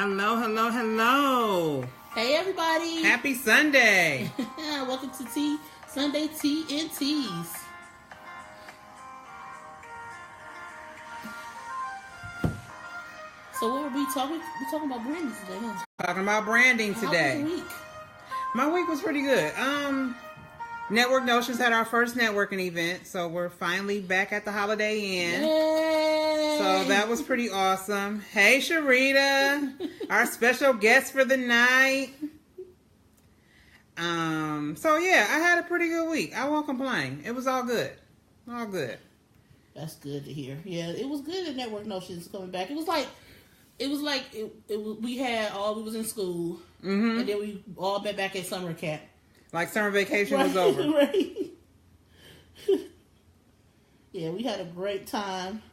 Hello, hello, hello. Hey, everybody. Happy Sunday. Welcome to Sunday Tea and Teas. So what were we talking? We're talking about branding today, huh? Talking about branding today. How was your week? My week was pretty good. Network Notions had our first networking event, so we're finally back at the Holiday Inn. Yay! So that was pretty awesome. Hey, Sherita, our special guest for the night. So yeah, I had a pretty good week. I won't complain. It was all good. All good. That's good to hear. Yeah, it was good at Network Notions coming back. We was in school, and then we all met back at summer camp. Like summer vacation was over. Right. Yeah, we had a great time.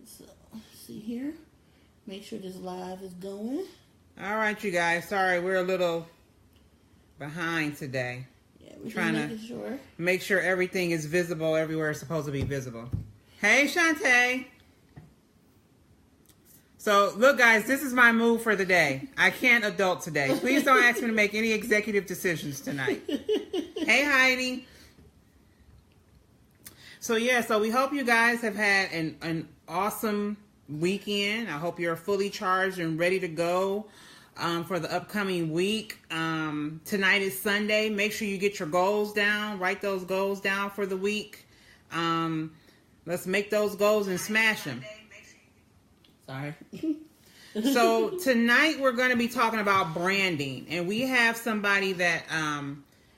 So, see here. Make sure this live is going. All right, you guys. Sorry, we're a little behind today. Yeah, we're trying to make sure everything is visible everywhere it's supposed to be visible. Hey, Shantae. So, look, guys, this is my move for the day. I can't adult today. Please don't ask me to make any executive decisions tonight. Hey, Heidi. So, yeah, so we hope you guys have had an awesome weekend. I hope you're fully charged and ready to go for the upcoming week. Tonight is Sunday. Make sure you get your goals down. Write those goals down for the week. Let's make those goals and smash them. Sorry. So tonight we're going to be talking about branding, and we have somebody that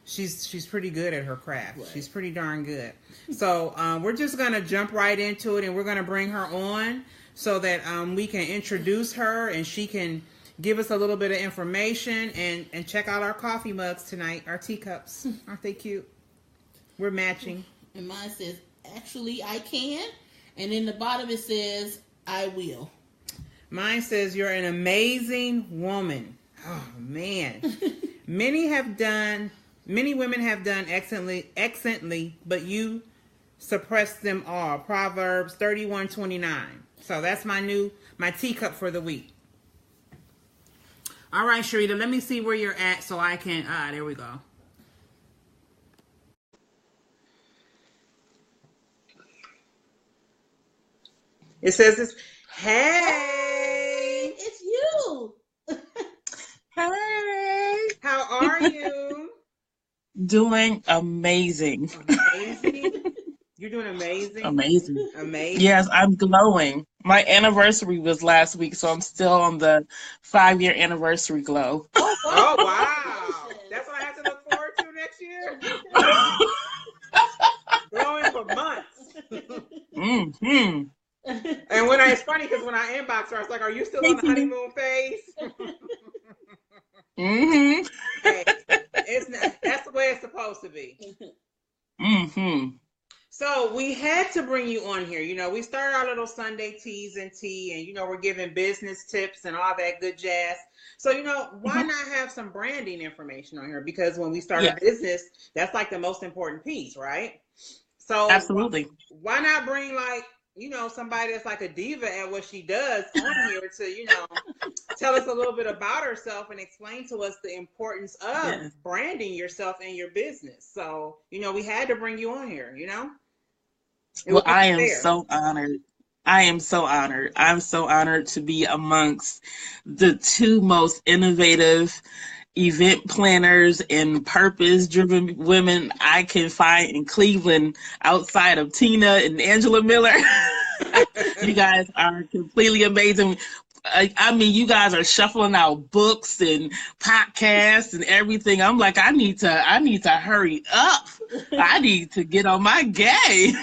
she's pretty good at her craft. Right. She's pretty darn good. So we're just going to jump right into it, and we're going to bring her on so that we can introduce her and she can give us a little bit of information and check out our coffee mugs tonight, our teacups. Aren't they cute? We're matching. And mine says, actually, I can. And in the bottom it says, I will. Mine says, you're an amazing woman. Oh, man. Many women have done excellently, but you suppressed them all. Proverbs 31:29. So that's my teacup for the week. All right, Sherita, let me see where you're at so I can, there we go. It says this, hey, it's you. Hey, how are you? Doing amazing. Amazing? You're doing amazing? Amazing. Amazing? Yes, I'm glowing. My anniversary was last week, so I'm still on the 5-year anniversary glow. Oh, wow. That's what I have to look forward to next year? Glowing for months. Mm-hmm. And it's funny because when I inbox her, I was like, are you still on the honeymoon phase? Mm-hmm. Hey, that's the way it's supposed to be. Mm-hmm. So we had to bring you on here. You know, we started our little Sunday teas and tea, and, you know, we're giving business tips and all that good jazz. So, you know, why not have some branding information on here? Because when we start a business, that's like the most important piece, right? So absolutely. Why not bring, like, you know, somebody that's like a diva at what she does on here to, you know, tell us a little bit about herself and explain to us the importance of branding yourself and your business. So, you know, we had to bring you on here, you know? Well, I am so honored. I'm so honored to be amongst the two most innovative event planners and purpose-driven women I can find in Cleveland outside of Tina and Angela Miller. You guys are completely amazing. I mean, you guys are shuffling out books and podcasts and everything. I'm like, I need to hurry up. I need to get on my game.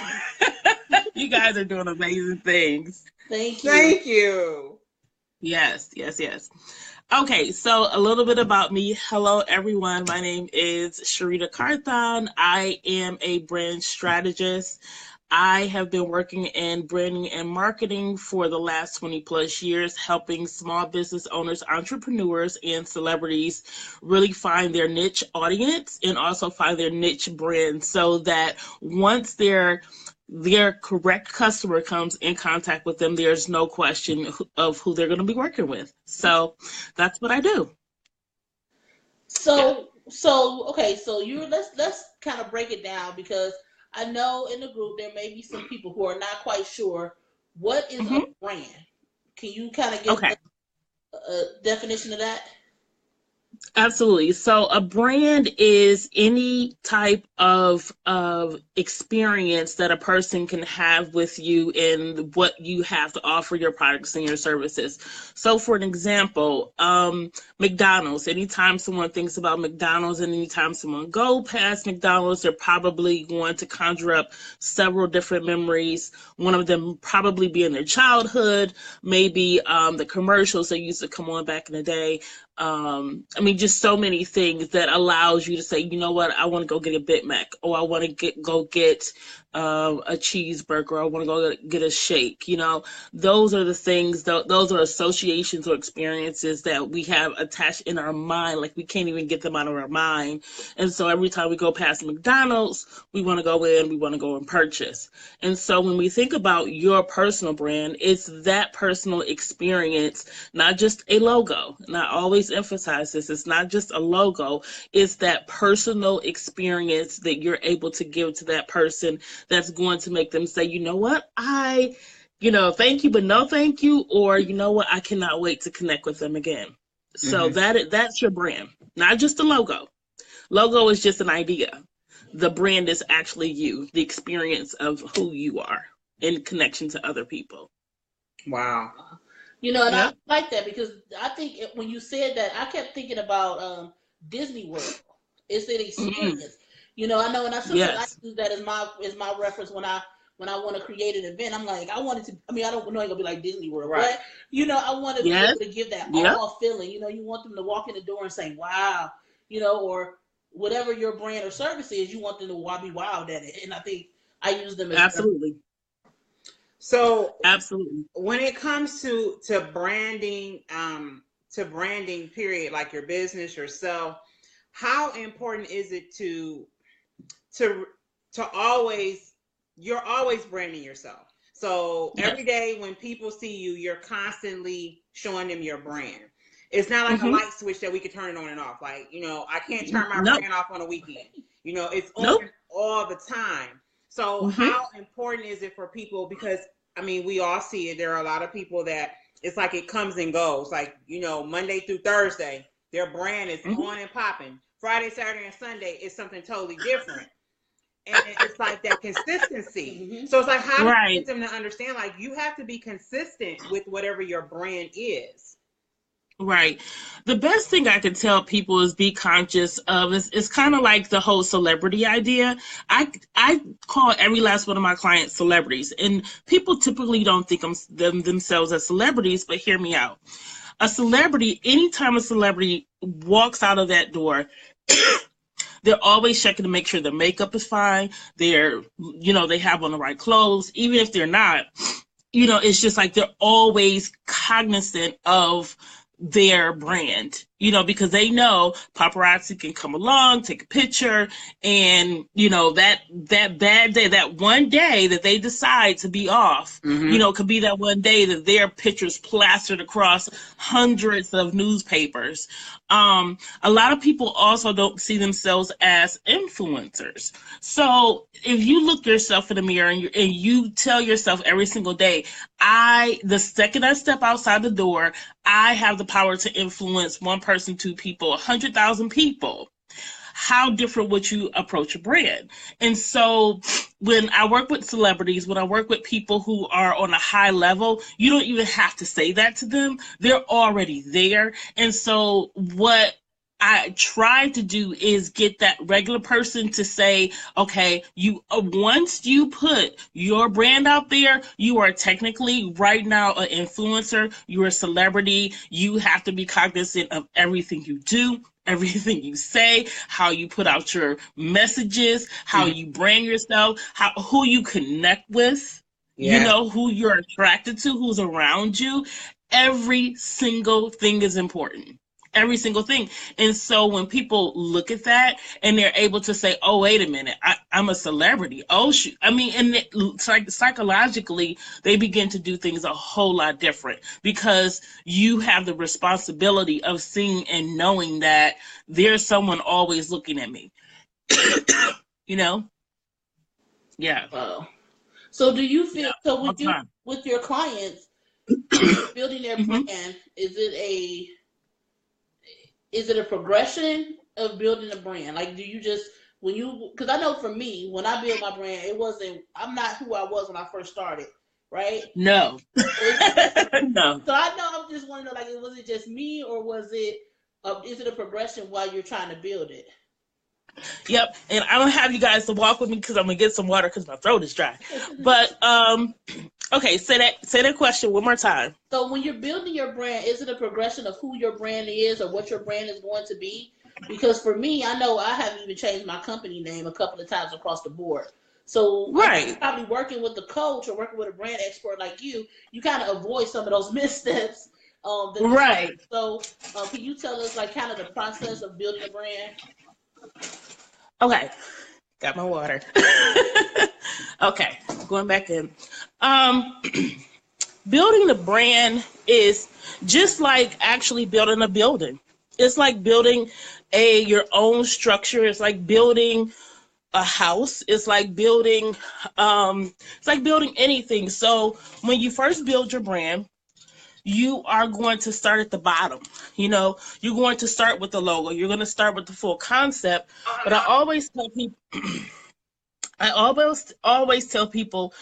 You guys are doing amazing things. Thank you. Thank you. Yes. Okay, so a little bit about me. Hello, everyone. My name is Sherita Carthon. I am a brand strategist. I have been working in branding and marketing for the last 20 plus years, helping small business owners, entrepreneurs, and celebrities really find their niche audience and also find their niche brand, so that once their correct customer comes in contact with them, there's no question of who they're going to be working with. So that's what I do. So okay, so let's kind of break it down, because I know in the group there may be some people who are not quite sure what is a brand. Can you kind of give a definition of that? Absolutely. So a brand is any type of experience that a person can have with you and what you have to offer, your products and your services. So for an example, McDonald's, anytime someone thinks about McDonald's and anytime someone go past McDonald's, they're probably going to conjure up several different memories. One of them probably being their childhood, maybe the commercials that used to come on back in the day. I mean, just so many things that allows you to say, you know what, I want to go get a Big Mac, or I want to go get a cheeseburger, or I want to go get a shake. You know, those are the things, those are associations or experiences that we have attached in our mind, like we can't even get them out of our mind. And so every time we go past McDonald's, we want to go in, we want to go and purchase. And so when we think about your personal brand, it's that personal experience, not just a logo. And I always emphasize this, it's not just a logo, it's that personal experience that you're able to give to that person that's going to make them say, you know what, thank you, but no thank you, or you know what, I cannot wait to connect with them again. So that's your brand, not just a logo. Logo is just an idea. The brand is actually you, the experience of who you are in connection to other people. Wow. And I like that, because I think when you said that, I kept thinking about Disney World. It's an experience. I know, and I use that as my reference when I want to create an event. I'm like, I wanted to. I mean, I don't know it's gonna be like Disney World, right? But I want to be able to give that all feeling. You want them to walk in the door and say, "Wow," or whatever your brand or service is. You want them to be wowed at it, and I think I use them as absolutely. So absolutely, when it comes to branding, period, like your business, yourself, how important is it to always, you're always branding yourself. So every day when people see you, you're constantly showing them your brand. It's not like a light switch that we can turn it on and off. Like, I can't turn my brand off on a weekend. It's on all the time. So how important is it for people? Because, I mean, we all see it. There are a lot of people that it's like it comes and goes. Like, Monday through Thursday, their brand is on and popping. Friday, Saturday, and Sunday is something totally different. And it's like that consistency. So it's like, how do you get them to understand, like, you have to be consistent with whatever your brand is? Right. The best thing I can tell people is be conscious of, it's kind of like the whole celebrity idea. I call every last one of my clients celebrities, and people typically don't think of themselves as celebrities, but hear me out. A celebrity, anytime a celebrity walks out of that door, they're always checking to make sure their makeup is fine. They're, they have on the right clothes. Even if they're not, it's just like they're always cognizant of their brand, because they know paparazzi can come along, take a picture, and that bad day, that one day that they decide to be off, could be that one day that their pictures plastered across hundreds of newspapers. A lot of people also don't see themselves as influencers. So if you look yourself in the mirror and you tell yourself every single day, the second I step outside the door, I have the power to influence one person, 2 people, 100,000 people. How different would you approach a brand? And so when I work with celebrities, when I work with people who are on a high level, you don't even have to say that to them. They're already there. And so what I try to do is get that regular person to say, okay, you once you put your brand out there, you are technically right now an influencer, you're a celebrity, you have to be cognizant of everything you do, everything you say, how you put out your messages, how you brand yourself, who you connect with, you know, who you're attracted to, who's around you. Every single thing is important. Every single thing. And so when people look at that and they're able to say, oh, wait a minute, I'm a celebrity. Oh, shoot. I mean, and psychologically, they begin to do things a whole lot different because you have the responsibility of seeing and knowing that there's someone always looking at me. You know? Yeah. Wow. So do you feel, so with your clients, building their brand, is it a progression of building a brand? Like, do you just, because I know for me, when I built my brand, I'm not who I was when I first started, right? No. No. So I know, I'm just wondering, like, was it just me, or is it a progression while you're trying to build it? Yep, and I'm gonna have you guys to walk with me because I'm gonna get some water because my throat is dry. But okay, say that question one more time. So when you're building your brand, is it a progression of who your brand is or what your brand is going to be? Because for me, I know I haven't even changed my company name a couple of times across the board. So right, probably working with a coach or working with a brand expert like you kind of avoid some of those missteps. Right. So can you tell us like kind of the process of building a brand? Okay, got my water. Okay, going back in. Building a brand is just like actually building a building. It's like building your own structure. It's like building a house. It's like building anything. So when you first build your brand, you are going to start at the bottom. You know, you're going to start with the logo. You're going to start with the full concept. But I always tell people,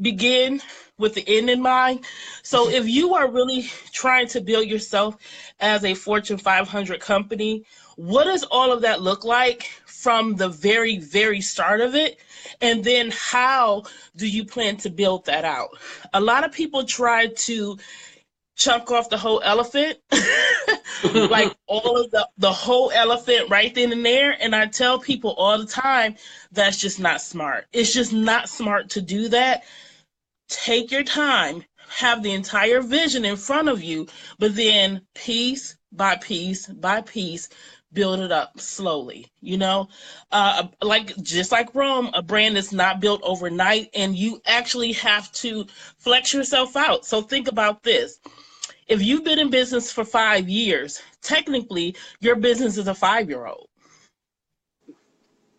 begin with the end in mind. So if you are really trying to build yourself as a Fortune 500 company, what does all of that look like from the very, very start of it? And then how do you plan to build that out? A lot of people try to chunk off the whole elephant, like all of the whole elephant right then and there. And I tell people all the time, that's just not smart. It's just not smart to do that. Take your time, have the entire vision in front of you, but then piece by piece by piece, build it up slowly, you know, just like Rome, a brand is not built overnight, and you actually have to flex yourself out. So think about this. If you've been in business for 5 years, technically your business is a 5-year-old.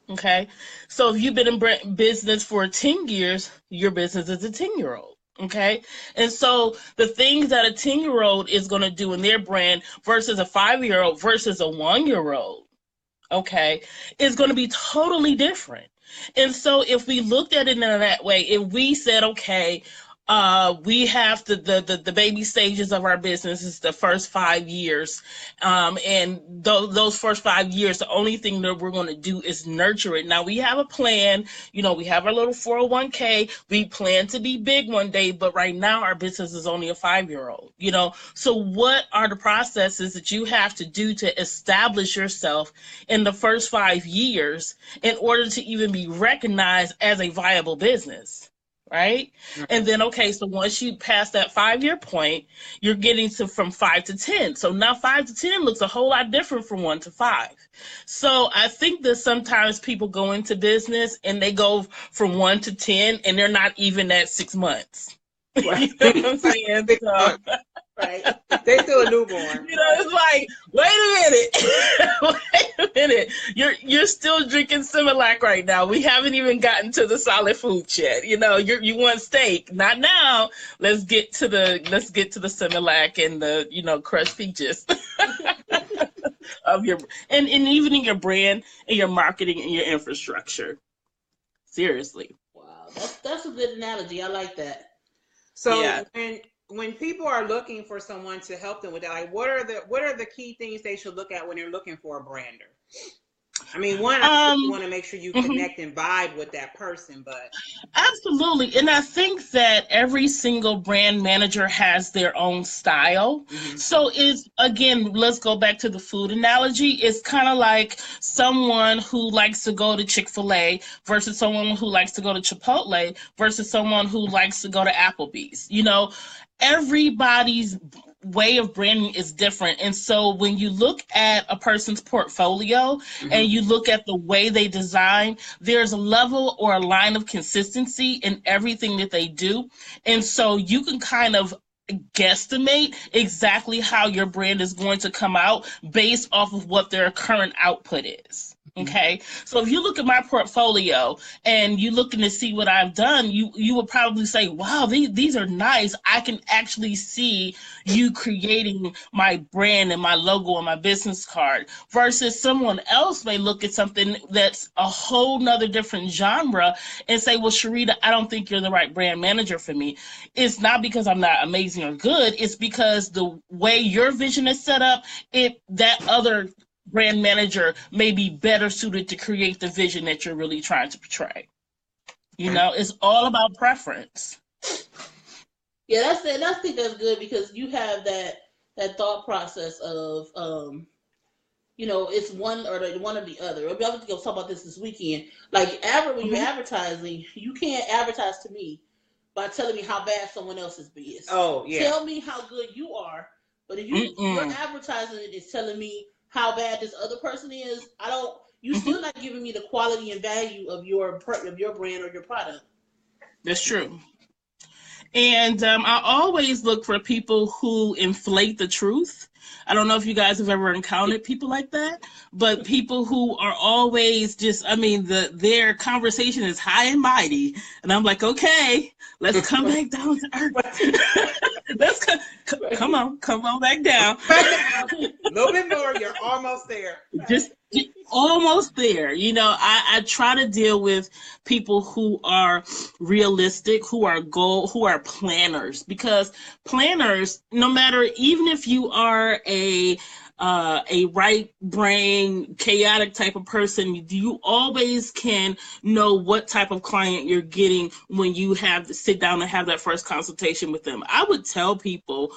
Okay. So if you've been in business for 10 years, your business is a 10-year-old. Okay. And so the things that a 10-year-old is going to do in their brand versus a 5-year-old versus a 1-year-old, okay, is going to be totally different. And so if we looked at it in that way, if we said, okay, we have the baby stages of our business is the first 5 years. And those first 5 years, the only thing that we're going to do is nurture it. Now we have a plan, you know, we have our little 401k. We plan to be big one day, but right now our business is only a 5-year-old, you know? So what are the processes that you have to do to establish yourself in the first 5 years in order to even be recognized as a viable business? Right? And then, okay, so once you pass that 5-year point, you're getting to from 5 to 10. So now 5 to 10 looks a whole lot different from 1 to 5. So I think that sometimes people go into business and they go from 1 to 10 and they're not even at 6 months. Right. You know what I'm saying? So, right. They still a newborn. You know, it's like, wait a minute. You're still drinking Similac right now. We haven't even gotten to the solid food yet. You know, you want steak. Not now. Let's get to the Similac and the, you know, crushed peaches of your and even in your brand and your marketing and your infrastructure. Seriously. Wow. That's a good analogy. I like that. So when when people are looking for someone to help them with that, like what are the key things they should look at when they're looking for a brander? I mean, one, you want to make sure you connect and vibe with that person, but absolutely. And I think that every single brand manager has their own style. So it's, again, let's go back to the food analogy. It's kind of like someone who likes to go to Chick-fil-A versus someone who likes to go to Chipotle versus someone who likes to go to Applebee's. You know, everybody's way of branding is different. And so when you look at a person's portfolio and you look at the way they design, there's a level or a line of consistency in everything that they do. And so you can kind of guesstimate exactly how your brand is going to come out based off of what their current output is. Okay, so if you look at my portfolio and you're looking to see what I've done, you would probably say, wow, these are nice. I can actually see you creating my brand and my logo on my business card, versus someone else may look at something that's a whole nother different genre and say, well, Sherita, I don't think you're the right brand manager for me. It's not because I'm not amazing or good. It's because the way your vision is set up, that other brand manager may be better suited to create the vision that you're really trying to portray. You know, it's all about preference. Yeah, that's it. I think that's good because you have that thought process of, you know, it's one or the other. I was going to talk about this weekend. Like, when you're advertising, you can't advertise to me by telling me how bad someone else's is. Oh, yeah. Tell me how good you are. But if your advertising is telling me how bad this other person is, you're still not giving me the quality and value of your brand or your product. That's true. And I always look for people who inflate the truth. I don't know if you guys have ever encountered people like that, but people who are always just, I mean, their conversation is high and mighty. And I'm like, okay, let's come back down to earth. Come on back down. A little bit more, you're almost there. Just almost there. You know, I try to deal with people who are realistic, who are planners, because planners, no matter, even if you are a right brain, chaotic type of person, you always can know what type of client you're getting when you have to sit down and have that first consultation with them. I would tell people,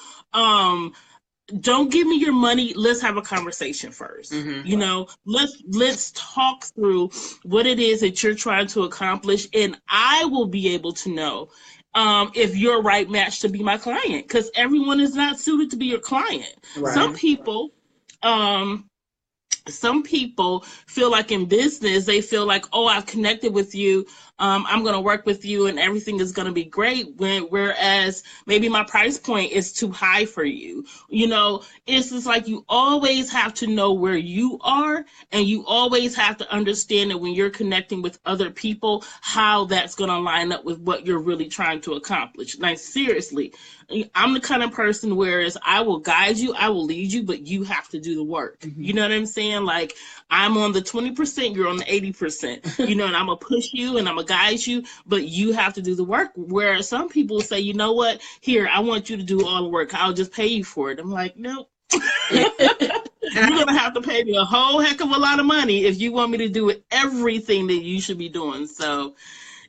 don't give me your money. Let's have a conversation first. You know, let's talk through what it is that you're trying to accomplish, and I will be able to know if you're a right match to be my client, because everyone is not suited to be your client. Right. Some people feel like in business, they feel like, oh, I've connected with you. I'm going to work with you and everything is going to be great. Whereas maybe my price point is too high for you. You know, it's just like you always have to know where you are, and you always have to understand that when you're connecting with other people, how that's going to line up with what you're really trying to accomplish. Like, seriously, I'm the kind of person whereas I will guide you, I will lead you, but you have to do the work. You know what I'm saying? Like, I'm on the 20%, you're on the 80%, you know, and I'm going to push you and I'm going to guide you, but you have to do the work. Whereas some people say, you know what, here, I want you to do all the work. I'll just pay you for it. I'm like, nope. You're going to have to pay me a whole heck of a lot of money if you want me to do everything that you should be doing. So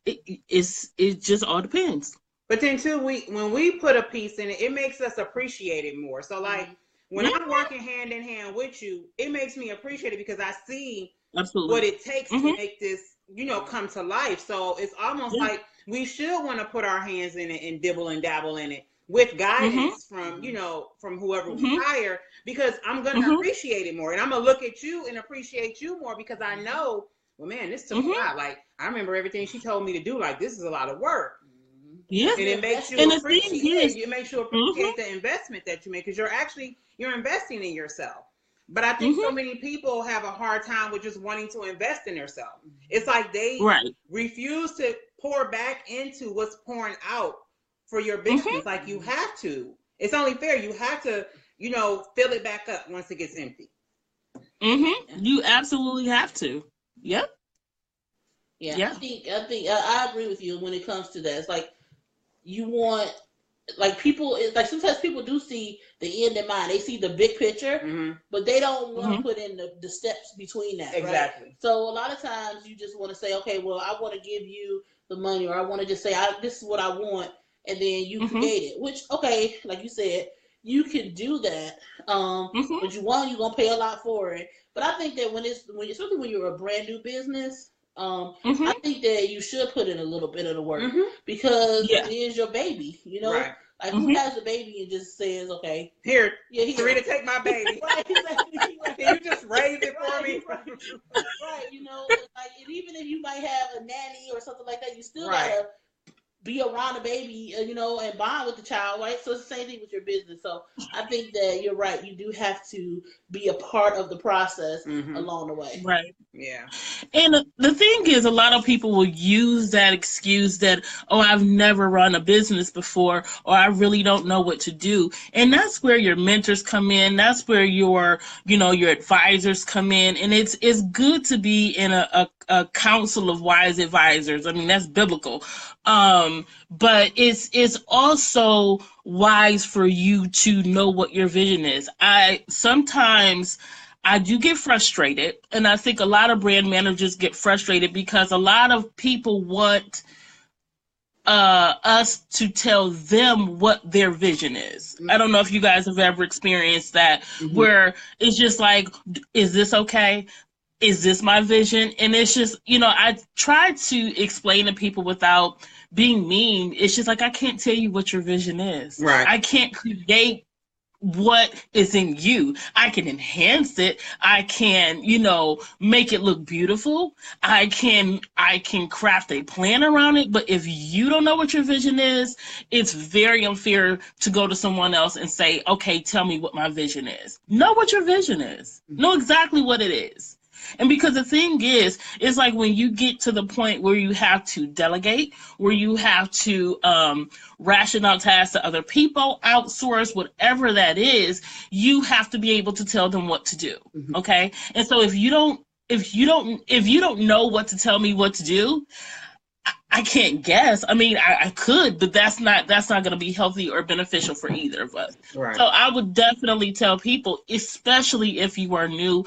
it just all depends. But then too, when we put a piece in it, it makes us appreciate it more. So like when I'm working hand in hand with you, it makes me appreciate it because I see what it takes to make this, you know, come to life. So it's almost like we should want to put our hands in it and dibble and dabble in it with guidance from, you know, from whoever we hire, because I'm going to appreciate it more. And I'm going to look at you and appreciate you more because I know, well, man, this took a lot. Like, I remember everything she told me to do. Like, this is a lot of work. Yeah, and it makes you appreciate. It makes you appreciate the investment that you make because you're investing in yourself. But I think so many people have a hard time with just wanting to invest in themselves. It's like they refuse to pour back into what's pouring out for your business. Like you have to. It's only fair. You have to, you know, fill it back up once it gets empty. You absolutely have to. Yep. Yeah. I think I agree with you when it comes to that. It's like you want like people, like sometimes people do see the end in mind. They see the big picture, but they don't want to put in the steps between that. Exactly. Right? So a lot of times you just want to say, okay, well, I want to give you the money, or I want to just say, this is what I want, and then you create it. Which, okay, like you said, you can do that. But you're gonna pay a lot for it. But I think that especially when you're a brand new business, I think that you should put in a little bit of the work because it is your baby, you know. Right. Like who has a baby and just says, "Okay, here, Sherita, take my baby." Right, exactly. Can you just raise it for me? Right, you know, like, and even if you might have a nanny or something like that, you still gotta be around the baby, you know, and bond with the child, right? So it's the same thing with your business. So I think that you're right. You do have to be a part of the process along the way. Right. Yeah. And the thing is, a lot of people will use that excuse that, oh, I've never run a business before, or I really don't know what to do. And that's where your mentors come in. That's where your advisors come in. And it's good to be in a council of wise advisors. I mean, that's biblical. But it's also wise for you to know what your vision is. Sometimes I do get frustrated, and I think a lot of brand managers get frustrated because a lot of people want us to tell them what their vision is. I don't know if you guys have ever experienced that, where it's just like, is this okay? Is this my vision? And it's just, I try to explain to people without being mean. It's just like, I can't tell you what your vision is. Right. I can't create what is in you. I can enhance it. I can, make it look beautiful. I can craft a plan around it. But if you don't know what your vision is, it's very unfair to go to someone else and say, okay, tell me what my vision is. Know what your vision is. Know exactly what it is. And because the thing is, it's like when you get to the point where you have to delegate, where you have to ration out tasks to other people, outsource, whatever that is, you have to be able to tell them what to do. Okay. And so if you don't know what to tell me what to do, I can't guess. I mean, I could, but that's not going to be healthy or beneficial for either of us. Right. So I would definitely tell people, especially if you are new,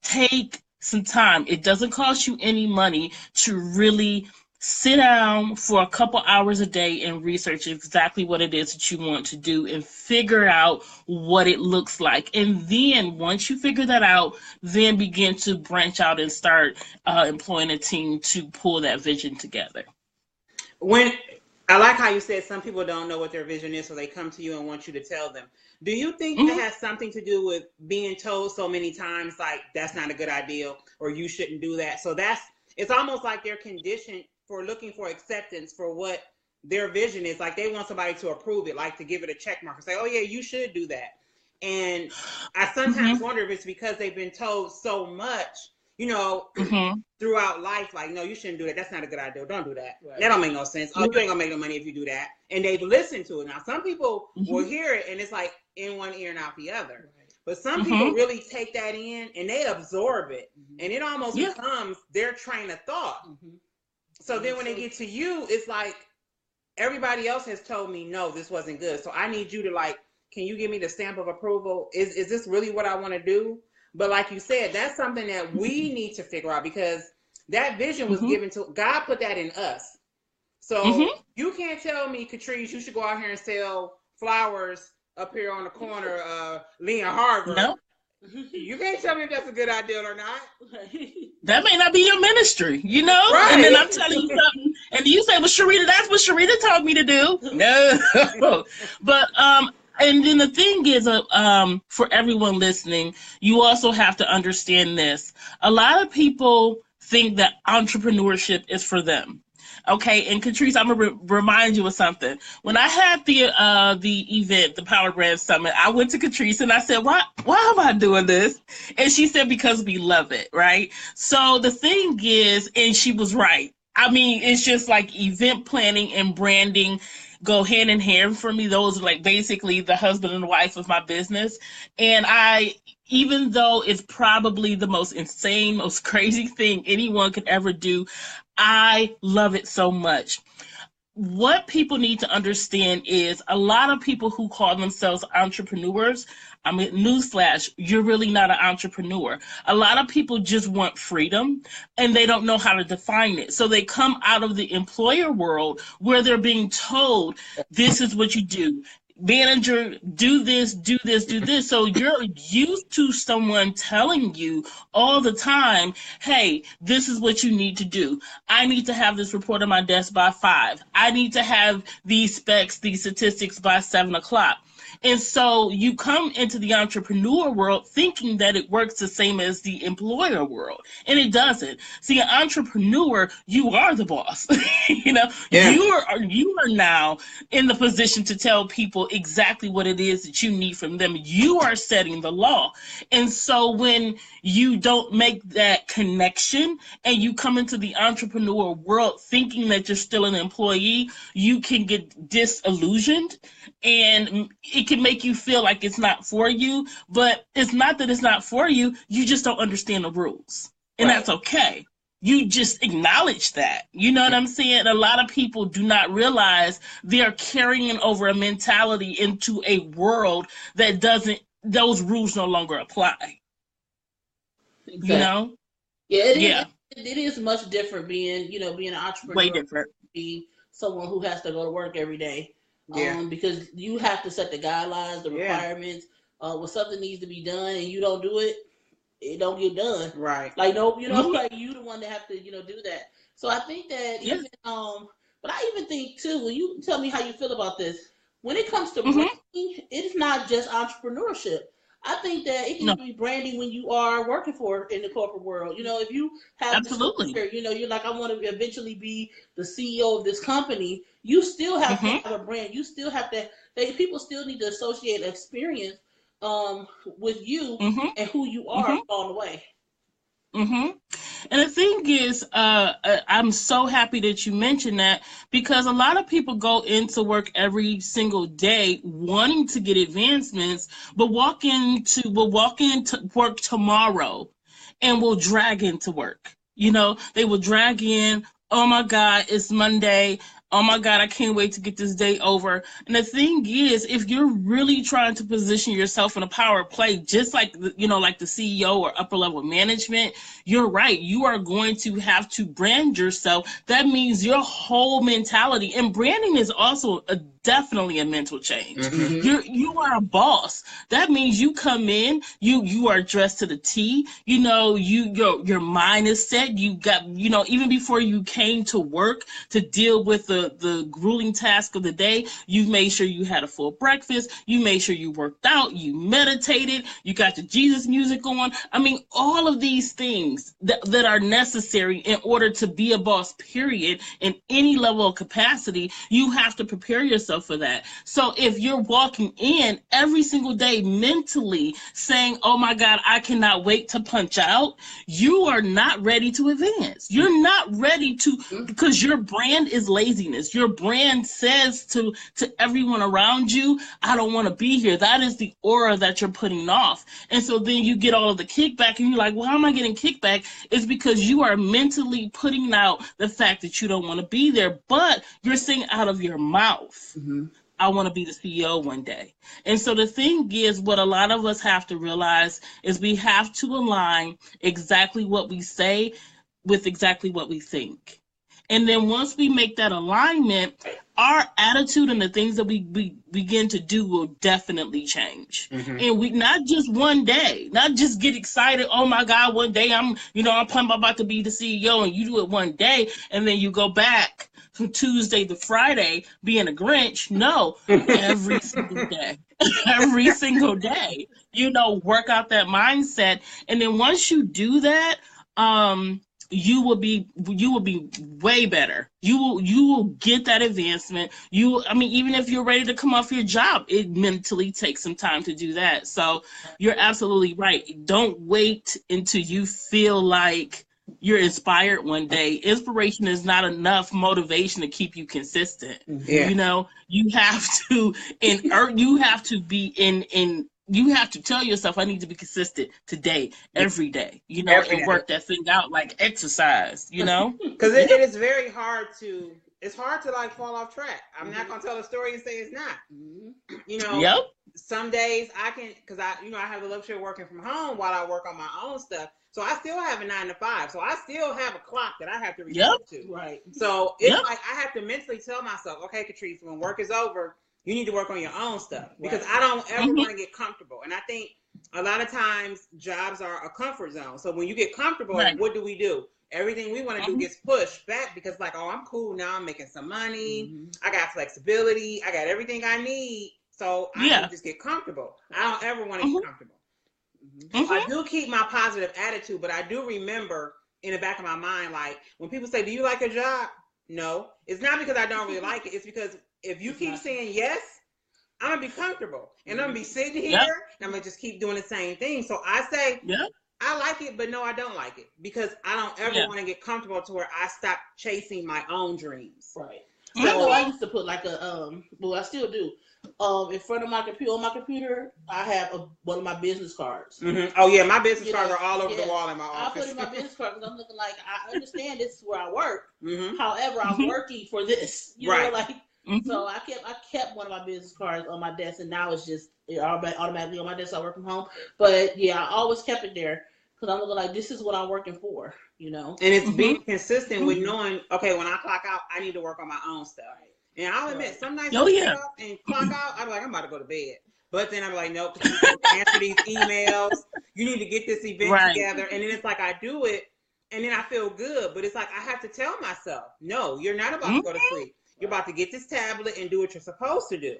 take some time. It doesn't cost you any money to really sit down for a couple hours a day and research exactly what it is that you want to do and figure out what it looks like. And then once you figure that out, then begin to branch out and start employing a team to pull that vision together. When I like how you said some people don't know what their vision is, so they come to you and want you to tell them. Do you think that has something to do with being told so many times, like, that's not a good idea, or you shouldn't do that? So it's almost like they're conditioned for looking for acceptance for what their vision is. Like they want somebody to approve it, like to give it a check mark and say, oh yeah, you should do that. And I sometimes wonder if it's because they've been told so much, throughout life, like, no, you shouldn't do that. That's not a good idea. Don't do that. Right. That don't make no sense. Oh, you ain't gonna make no money if you do that. And they've listened to it. Now, some people will hear it and it's like in one ear and out the other. Right. But some people really take that in and they absorb it. And it almost becomes their train of thought. So then when they get to you, it's like, everybody else has told me, no, this wasn't good. So I need you to, like, can you give me the stamp of approval? Is this really what I want to do? But like you said, that's something that we need to figure out, because that vision was given to God, put that in us. So you can't tell me, Catrice, you should go out here and sell flowers up here on the corner of Lee and Harvard. No. You can't tell me if that's a good idea or not. That may not be your ministry, Right. And then I'm telling you something, and you say, well, Sherita, that's what Sherita told me to do. No. But and then the thing is, for everyone listening, you also have to understand this. A lot of people think that entrepreneurship is for them. Okay, and Catrice, I'm gonna remind you of something. When I had the event, the Power Brand Summit, I went to Catrice and I said, why am I doing this? And she said, because we love it, right? So the thing is, and she was right. I mean, it's just like event planning and branding go hand in hand for me. Those are like basically the husband and wife of my business. And even though it's probably the most insane, most crazy thing anyone could ever do, I love it so much. what people need to understand is a lot of people who call themselves entrepreneurs, I mean, newsflash, you're really not an entrepreneur. A lot of people just want freedom and they don't know how to define it. So they come out of the employer world where they're being told, this is what you do. Manager, do this, do this, do this. So you're used to someone telling you all the time, hey, this is what you need to do. I need to have this report on my desk by 5. I need to have these specs, these statistics by 7 o'clock. And so you come into the entrepreneur world thinking that it works the same as the employer world, and it doesn't. See, an entrepreneur, you are the boss. You know, you are now in the position to tell people exactly what it is that you need from them. You are setting the law. And so when you don't make that connection and you come into the entrepreneur world thinking that you're still an employee, you can get disillusioned, and it can make you feel like it's not for you. But it's not that it's not for you, you just don't understand the rules, and that's okay. You just acknowledge that. You know what I'm saying? A lot of people do not realize they're carrying over a mentality into a world that doesn't, those rules no longer apply. Exactly. You know? Yeah, it is much different being an entrepreneur. Way different. Be someone who has to go to work every day. Because you have to set the guidelines, the requirements. When something needs to be done and you don't do it, it don't get done. Right. Like, no, like you the one that have to, do that. So I think that even, but I even think too, when you tell me how you feel about this, when it comes to branding, it's not just entrepreneurship. I think that it can be branding when you are working in the corporate world. If you have this career, you're like, I want to eventually be the CEO of this company. You still have to have a brand. You still have to. People still need to associate experience with you and who you are along the way. And the thing is, I'm so happy that you mentioned that, because a lot of people go into work every single day wanting to get advancements, but walk into work tomorrow and will drag into work. They will drag in, oh my God, it's Monday. Oh my God, I can't wait to get this day over. And the thing is, if you're really trying to position yourself in a power play, just like, like the CEO or upper level management, you're right. You are going to have to brand yourself. That means your whole mentality, and branding is also definitely a mental change. You are a boss. That means you come in, you are dressed to the T. Your mind is set. You got, even before you came to work to deal with the grueling task of the day, you made sure you had a full breakfast. You made sure you worked out. You meditated. You got your Jesus music on. I mean, all of these things that are necessary in order to be a boss, period, in any level of capacity. You have to prepare yourself for that. So if you're walking in every single day mentally saying, oh my God, I cannot wait to punch out, you are not ready to advance. You're not ready to, because your brand is laziness. Your brand says to everyone around you, I don't want to be here. That is the aura that you're putting off. And so then you get all of the kickback and you're like, well, how am I getting kickback? It's because you are mentally putting out the fact that you don't want to be there, but you're saying out of your mouth, I want to be the CEO one day. And so the thing is, what a lot of us have to realize is we have to align exactly what we say with exactly what we think. And then once we make that alignment, our attitude and the things that we begin to do will definitely change. And we not just one day, not just get excited, oh my God, one day I'm about to be the CEO, and you do it one day and then you go back from Tuesday to Friday being a Grinch. No, every single day. Every single day. Work out that mindset. And then once you do that, you will be way better. You will get that advancement. Even if you're ready to come off your job, it mentally takes some time to do that. So you're absolutely right. Don't wait until you feel like you're inspired one day. Inspiration is not enough motivation to keep you consistent. You have to you have to be in you have to tell yourself, I need to be consistent today, every day, you know, and work that thing out like exercise, you know? Because it is very hard to, it's hard to like fall off track. I'm not going to tell a story and say it's not. You know, some days I can, because I have the luxury of working from home while I work on my own stuff. So I still have a 9 to 5. So I still have a clock that I have to report to. Right. So it's like I have to mentally tell myself, okay, Catrice, when work is over, you need to work on your own stuff, because I don't ever want to get comfortable. And I think a lot of times jobs are a comfort zone. So when you get comfortable, what do? Everything we want to do gets pushed back, because like, oh, I'm cool now. I'm making some money. I got flexibility. I got everything I need. So I can just get comfortable. I don't ever want to get comfortable. I do keep my positive attitude, but I do remember in the back of my mind, like when people say, do you like your job? No, it's not because I don't really like it. It's because if you keep saying yes, I'm going to be comfortable, and I'm going to be sitting here and I'm going to just keep doing the same thing. So I say, I like it, but no, I don't like it, because I don't ever want to get comfortable to where I stop chasing my own dreams. Right. So I know I used to put like a, well, I still do. In front of my computer, on my computer, I have one of my business cards. Oh yeah, my business cards are all over the wall in my office. I put in my business card because I'm looking like, I understand this is where I work. However, I'm working for this. You know, like so I kept one of my business cards on my desk, and now it's just automatically on my desk. I work from home, but yeah, I always kept it there because I'm looking like, this is what I'm working for. You know, and it's being consistent with knowing, okay, when I clock out, I need to work on my own stuff. And I'll admit, some nights I get up and clock out, I'm like, I'm about to go to bed. But then I'm like, nope, you need to answer these emails. You need to get this event together. And then it's like I do it, and then I feel good. But it's like I have to tell myself, no, you're not about to go to sleep. You're about to get this tablet and do what you're supposed to do.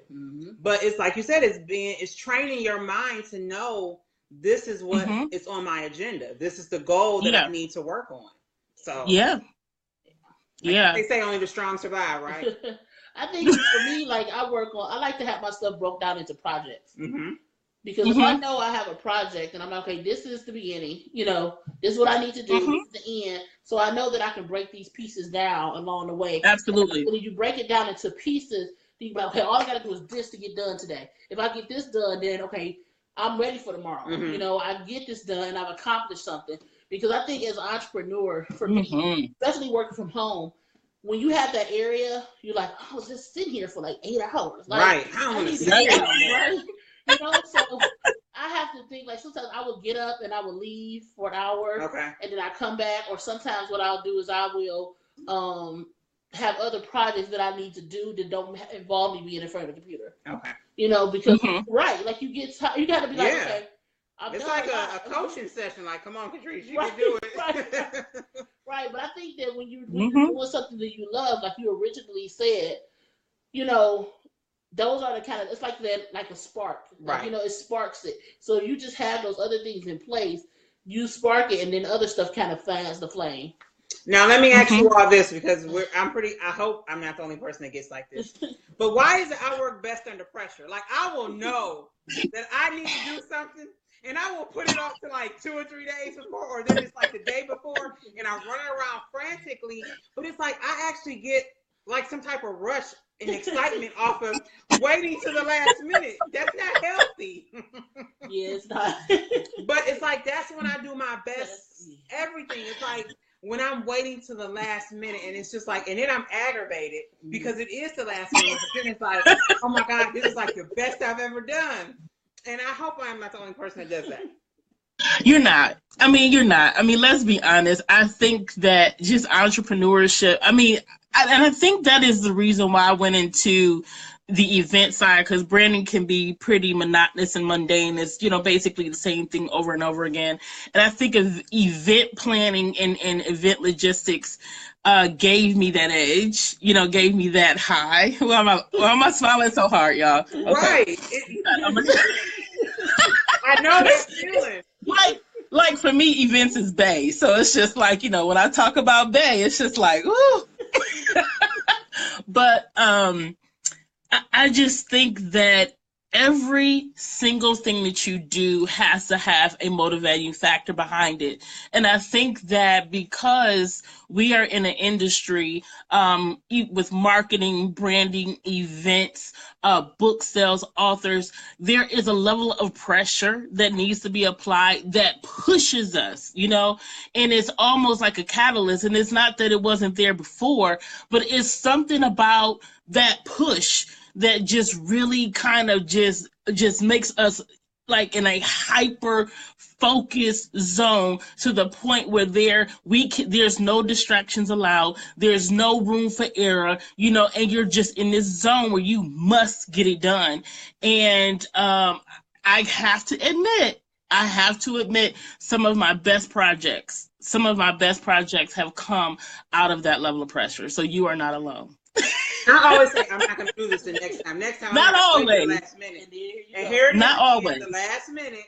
But it's like you said, it's training your mind to know this is what is on my agenda. This is the goal that I need to work on. So they say only the strong survive, right? I think for me, like I like to have my stuff broke down into projects. Because if I know I have a project and I'm like, okay, this is the beginning, you know, this is what I need to do, this is the end. So I know that I can break these pieces down along the way. Absolutely. When you break it down into pieces, you like, okay, all I got to do is this to get done today. If I get this done, then okay, I'm ready for tomorrow. You know, I get this done and I've accomplished something. Because I think as an entrepreneur, for me, especially working from home, when you have that area, you're like, I was just sitting here for like 8 hours. Like, I need to sit down, right? You know, so I have to think, like, sometimes I will get up and I will leave for an hour, and then I come back. Or sometimes what I'll do is I will have other projects that I need to do that don't involve me being in front of the computer. You know, because like you get tired, you got to be like, okay. It's like a coaching session. Like, come on, Catrice, you can do it. Right, but I think that when you're doing something that you love, like you originally said, you know, those are the kind of, it's like that, like a spark. Like, you know, it sparks it. So you just have those other things in place, you spark it, and then other stuff kind of fans the flame. Now, let me ask you all this, because I hope I'm not the only person that gets like this. But why is it I work best under pressure? Like, I will know that I need to do something, and I will put it off to like 2 or 3 days before, or then it's like the day before, and I'm running around frantically. But it's like I actually get like some type of rush and excitement off of waiting to the last minute. That's not healthy. Yeah, it's not. But it's like that's when I do my best. Everything. It's like when I'm waiting to the last minute, and it's just like, and then I'm aggravated because it is the last minute. But then it's like, oh my God, this is like the best I've ever done. And I hope I'm not the only person that does that. You're not. I mean, you're not. I mean, let's be honest. I think that just entrepreneurship, I think that is the reason why I went into the event side, because branding can be pretty monotonous and mundane. It's, you know, basically the same thing over and over again. And I think of event planning and event logistics gave me that edge, you know, gave me that high. Why am I smiling so hard, y'all? Okay. Right. I know that feeling. Like for me, events is Bay. So it's just like, you know, when I talk about Bay, it's just like, ooh. But I just think that every single thing that you do has to have a motivating factor behind it. And I think that because we are in an industry with marketing, branding, events, book sales, authors, there is a level of pressure that needs to be applied that pushes us, and it's almost like a catalyst. And it's not that it wasn't there before, but it's something about that push that just really kind of just makes us like in a hyper focused zone to the point where there's no distractions allowed, there's no room for error, and you're just in this zone where you must get it done. And I have to admit some of my best projects have come out of that level of pressure. So you are not alone. I always say I'm not going to do this the next time. Next time, not I'm always. The last minute. And here it not is always. The last minute.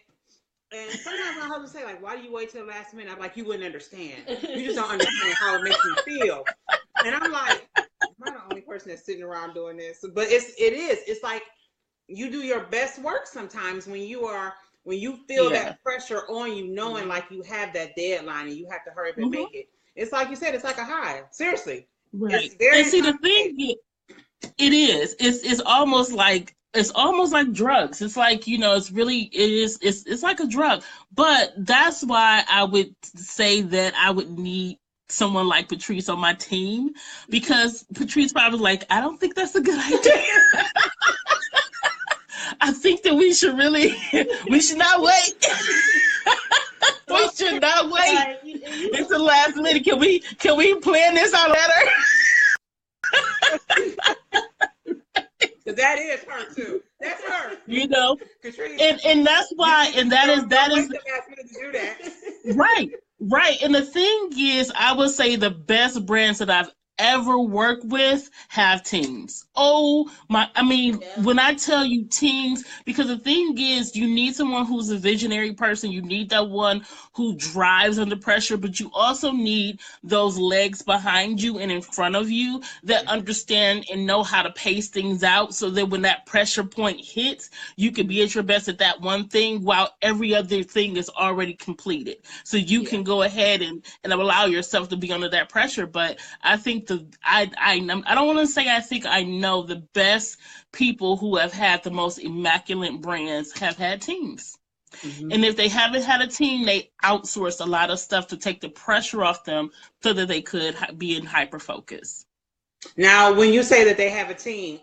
And sometimes my husband say, like, "Why do you wait till the last minute?" I'm like, "You wouldn't understand. You just don't understand how it makes me feel." And I'm like, "Am I the only person that's sitting around doing this?" But it is. It's like you do your best work sometimes when you feel that pressure on you, knowing like you have that deadline and you have to hurry up and make it. It's like you said. It's like a high. Seriously. Right. And see, the thing it's almost like drugs. It's like, it's like a drug. But that's why I would say that I would need someone like Patrice on my team, because Patrice probably like, I don't think that's a good idea. I think that we should not wait. We should not wait until the last minute. Can we plan this out better? That is her too. That's her. Katrina. And that's why. And that is the last minute to do that. Right. And the thing is, I would say the best brands that I've ever worked with have teams. When I tell you teams, because the thing is, you need someone who's a visionary person. You need that one who drives under pressure, but you also need those legs behind you and in front of you that understand and know how to pace things out, so that when that pressure point hits, you can be at your best at that one thing while every other thing is already completed. So you can go ahead and allow yourself to be under that pressure. But I think I don't want to say I think I know the best people who have had the most immaculate brands have had teams. Mm-hmm. And if they haven't had a team, they outsource a lot of stuff to take the pressure off them so that they could be in hyper focus. Now, when you say that they have a team,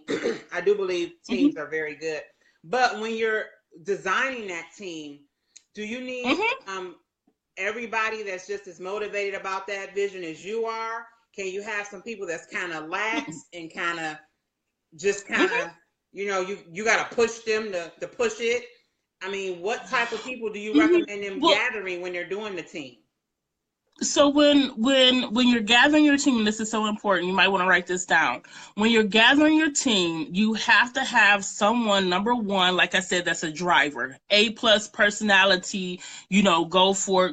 I do believe teams are very good. But when you're designing that team, do you need everybody that's just as motivated about that vision as you are? Can you have some people that's kind of lax and kind of you got to push them to push it? I mean, what type of people do you recommend them gathering when they're doing the team? So when you're gathering your team, this is so important, you might want to write this down. When you're gathering your team, you have to have someone, number one, like I said, that's a driver, A+ personality, go for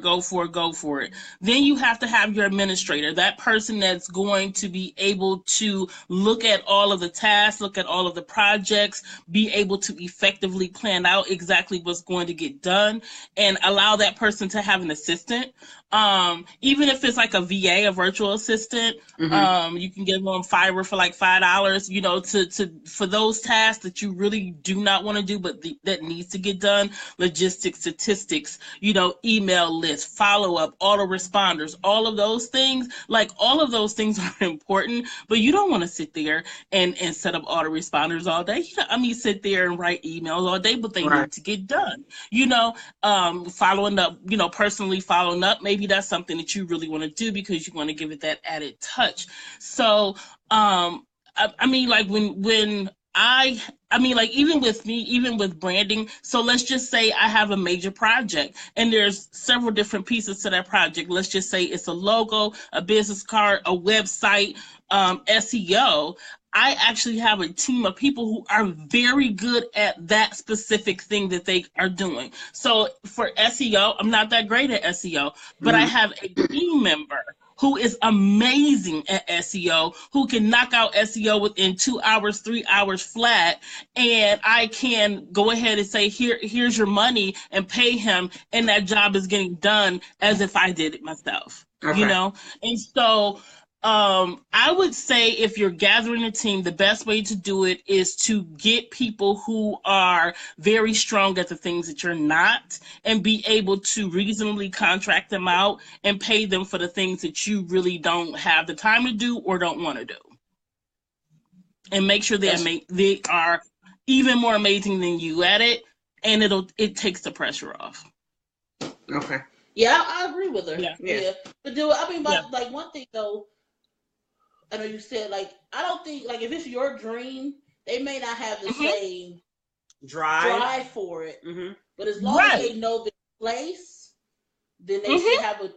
it. Then you have to have your administrator, that person that's going to be able to look at all of the tasks, look at all of the projects, be able to effectively plan out exactly what's going to get done, and allow that person to have an assistant. Even if it's like a VA, a virtual assistant, you can get them on Fiverr for like $5, for those tasks that you really do not want to do, but that needs to get done. Logistics, statistics, email lists, follow-up, autoresponders, all of those things. Like, all of those things are important, but you don't want to sit there and set up autoresponders all day. Sit there and write emails all day, but they need to get done. Following up, personally following up, maybe that's something that you really want to do because you want to give it that added touch. So, even with me, even with branding, so let's just say I have a major project and there's several different pieces to that project. Let's just say it's a logo, a business card, a website, SEO. I actually have a team of people who are very good at that specific thing that they are doing. So for SEO, I'm not that great at SEO, but I have a team member who is amazing at SEO, who can knock out SEO within 2 hours, 3 hours flat, and I can go ahead and say, here's your money and pay him, and that job is getting done as if I did it myself. Okay. You know? And so I would say if you're gathering a team, the best way to do it is to get people who are very strong at the things that you're not, and be able to reasonably contract them out and pay them for the things that you really don't have the time to do or don't want to do. And make sure they are even more amazing than you at it, and it takes the pressure off. Okay. Yeah, I agree with her. Yeah. But like one thing though, I know you said, like, I don't think, like, if it's your dream, they may not have the same drive for it. Mm-hmm. But as long as they know the place, then they should have a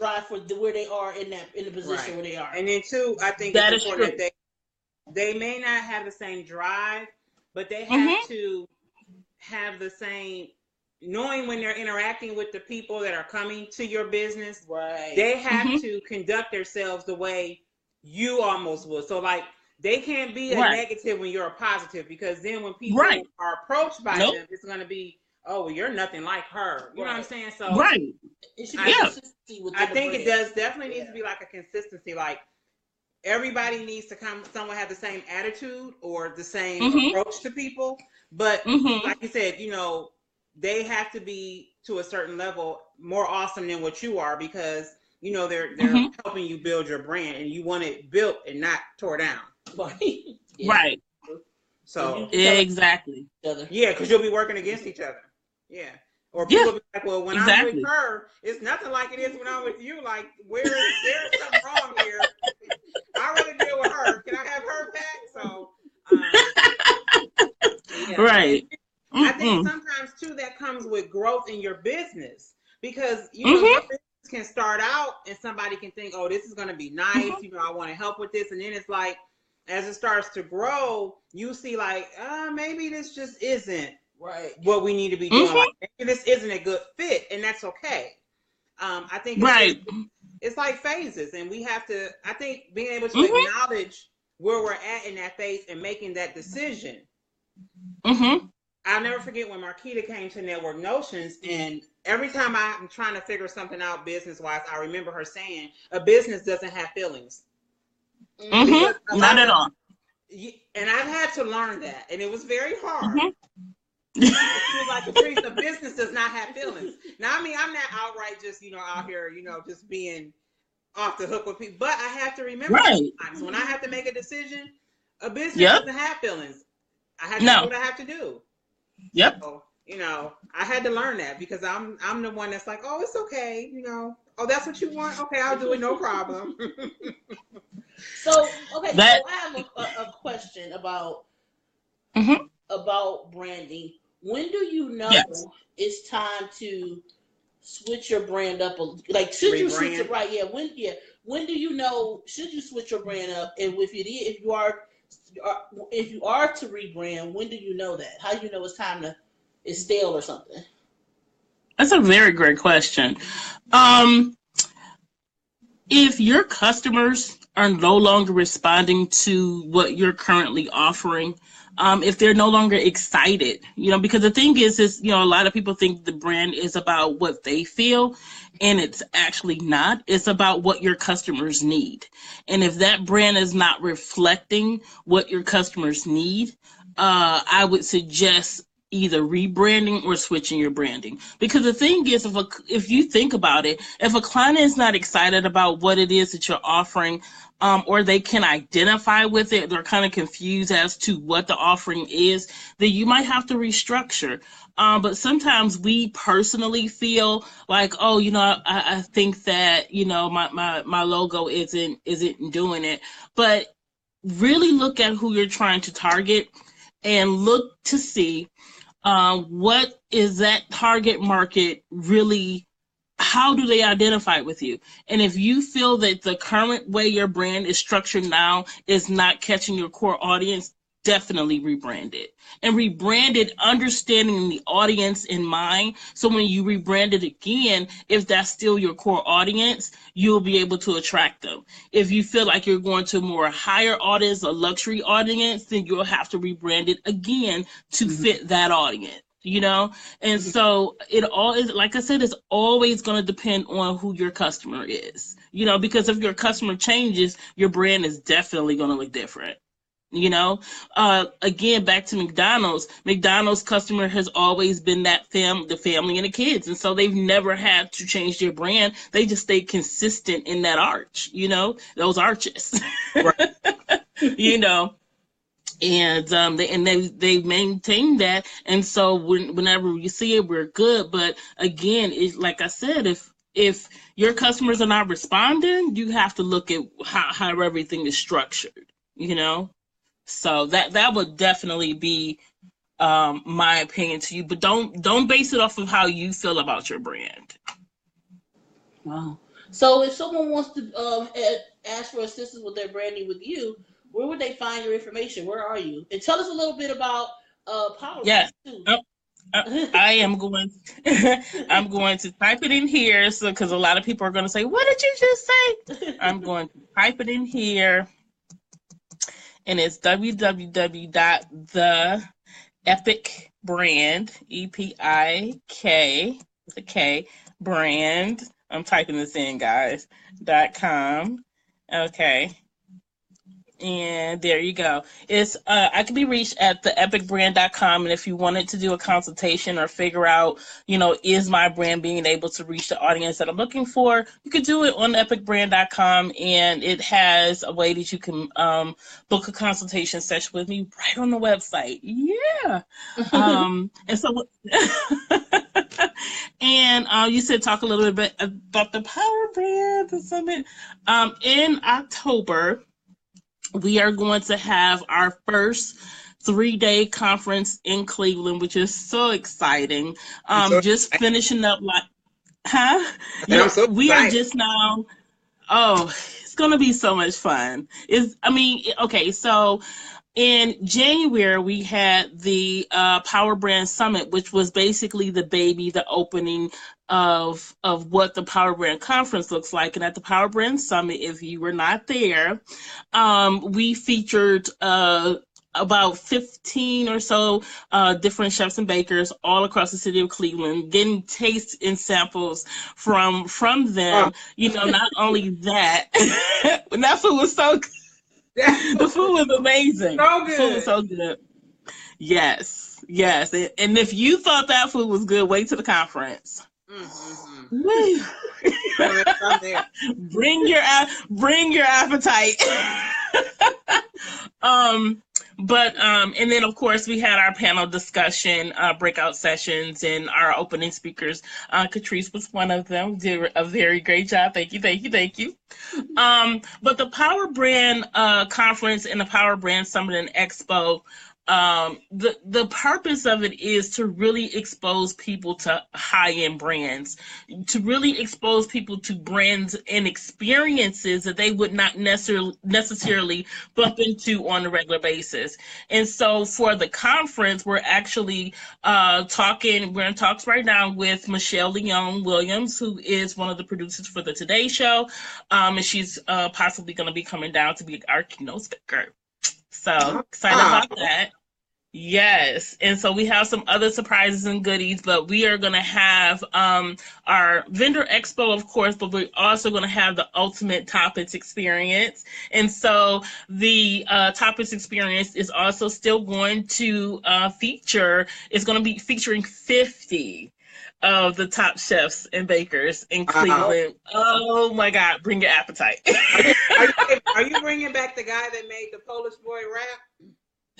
drive for where they are in the position where they are. And then too, I think that it's important that they may not have the same drive, but they have to have the same, knowing when they're interacting with the people that are coming to your business, they have to conduct themselves the way you almost would. So like, they can't be a negative when you're a positive, because then when people are approached by them, it's going to be, oh, well, you're nothing like her. You know what I'm saying? So it should be consistency with I think it does definitely needs to be like a consistency. Like, everybody needs to someone have the same attitude or the same approach to people. But like you said, you know, they have to be to a certain level more awesome than what you are, because you know they're helping you build your brand, and you want it built and not tore down. Right. So exactly. Yeah, because you'll be working against each other. Yeah. Or people will be like, well, when I'm with her, it's nothing like it is when I'm with you. Like, there's something wrong here. I want to deal with her. Can I have her back? So, right. I think sometimes too that comes with growth in your business, because you know your business can start out and somebody can think, oh, this is going to be nice. You know, I want to help with this, and then it's like, as it starts to grow, you see like, maybe this just isn't what we need to be doing. Like, maybe this isn't a good fit, and that's okay. I think it's like phases, and we have to, I think, being able to acknowledge where we're at in that phase and making that decision. I'll never forget when Marquita came to Network Notions, and every time I'm trying to figure something out business-wise, I remember her saying, a business doesn't have feelings. Not at all. And I've had to learn that, and it was very hard. She was like, Patrice, a business does not have feelings. Now, I mean, I'm not outright just, out here, just being off the hook with people, but I have to remember sometimes when I have to make a decision, a business doesn't have feelings. I have to do what I have to do. So, I had to learn that, because I'm the one that's like, oh, it's okay, oh, that's what you want? Okay, I'll do it, no problem. So I have a question about branding. When do you know it's time to switch your brand up? Like, should you switch it right? Yeah. When do you know, should you switch your brand up? And if you are to rebrand, when do you know that? How do you know it's stale or something? That's a very great question. If your customers are no longer responding to what you're currently offering, if they're no longer excited, because the thing is a lot of people think the brand is about what they feel, and it's actually not. It's about what your customers need. And if that brand is not reflecting what your customers need, I would suggest either rebranding or switching your branding. Because the thing is, if you think about it, if a client is not excited about what it is that you're offering, or they can identify with it, they're kind of confused as to what the offering is, then you might have to restructure. But sometimes we personally feel like, oh, I think that, my logo isn't doing it. But really look at who you're trying to target and look to see what is that target market really, how do they identify with you? And if you feel that the current way your brand is structured now is not catching your core audience, definitely rebrand it, and rebrand it understanding the audience in mind. So when you rebrand it again, if that's still your core audience, you'll be able to attract them. If you feel like you're going to a more higher audience, a luxury audience, then you'll have to rebrand it again to fit that audience. And so it all is, like I said, it's always going to depend on who your customer is, because if your customer changes, your brand is definitely going to look different. Again, back to McDonald's customer has always been the family and the kids. And so they've never had to change their brand. They just stay consistent in that arch, those arches, right. And they maintain that, and so whenever you see it, we're good. But again, it's like I said, if your customers are not responding, you have to look at how everything is structured. So that would definitely be my opinion to you. But don't base it off of how you feel about your brand. Wow. So if someone wants to ask for assistance with their branding with you, where would they find your information? Where are you? And tell us a little bit about Power. Yes. Too. I am going. I'm going to type it in here, so because a lot of people are going to say, "What did you just say?" I'm going to type it in here, and it's www.theepikbrand EPIK with a K brand. I'm typing this in, guys. .com. Okay. And there you go. It's I can be reached at theepikbrand.com, and if you wanted to do a consultation or figure out, is my brand being able to reach the audience that I'm looking for, you could do it on theepikbrand.com, and it has a way that you can book a consultation session with me right on the website. Yeah. And so and you said talk a little bit about the Power Brand Summit. In October, we are going to have our first 3-day conference in Cleveland, which is so exciting. Just finishing up Yeah, we are just now. Oh, it's going to be so much fun. So in January, we had the Power Brand Summit, which was basically the opening of what the Power Brand Conference looks like. And at the Power Brand Summit, if you were not there, we featured about 15 or so different chefs and bakers all across the city of Cleveland, getting tastes and samples from them. Not only that, and that food was so good. The food was amazing. So good. The food was so good. Yes. And if you thought that food was good, wait to the conference. Bring your appetite. And then of course we had our panel discussion, breakout sessions, and our opening speakers. Catrice was one of them. Did a very great job. Thank you. But the Power Brand Conference and the Power Brand Summit and Expo, the purpose of it is to really expose people to high-end brands, to really expose people to brands and experiences that they would not necessarily bump into on a regular basis. And so for the conference, we're actually we're in talks right now with Michelle Leon Williams, who is one of the producers for the Today Show, and she's possibly going to be coming down to be our keynote speaker. So excited about that. Yes. And so we have some other surprises and goodies, but we are going to have our vendor expo, of course, but we're also going to have the ultimate Topics experience. And so the Topics experience is also still going to it's going to be featuring 50 of the top chefs and bakers in Cleveland. Oh my God, bring your appetite. Are you bringing back the guy that made the Polish boy rap?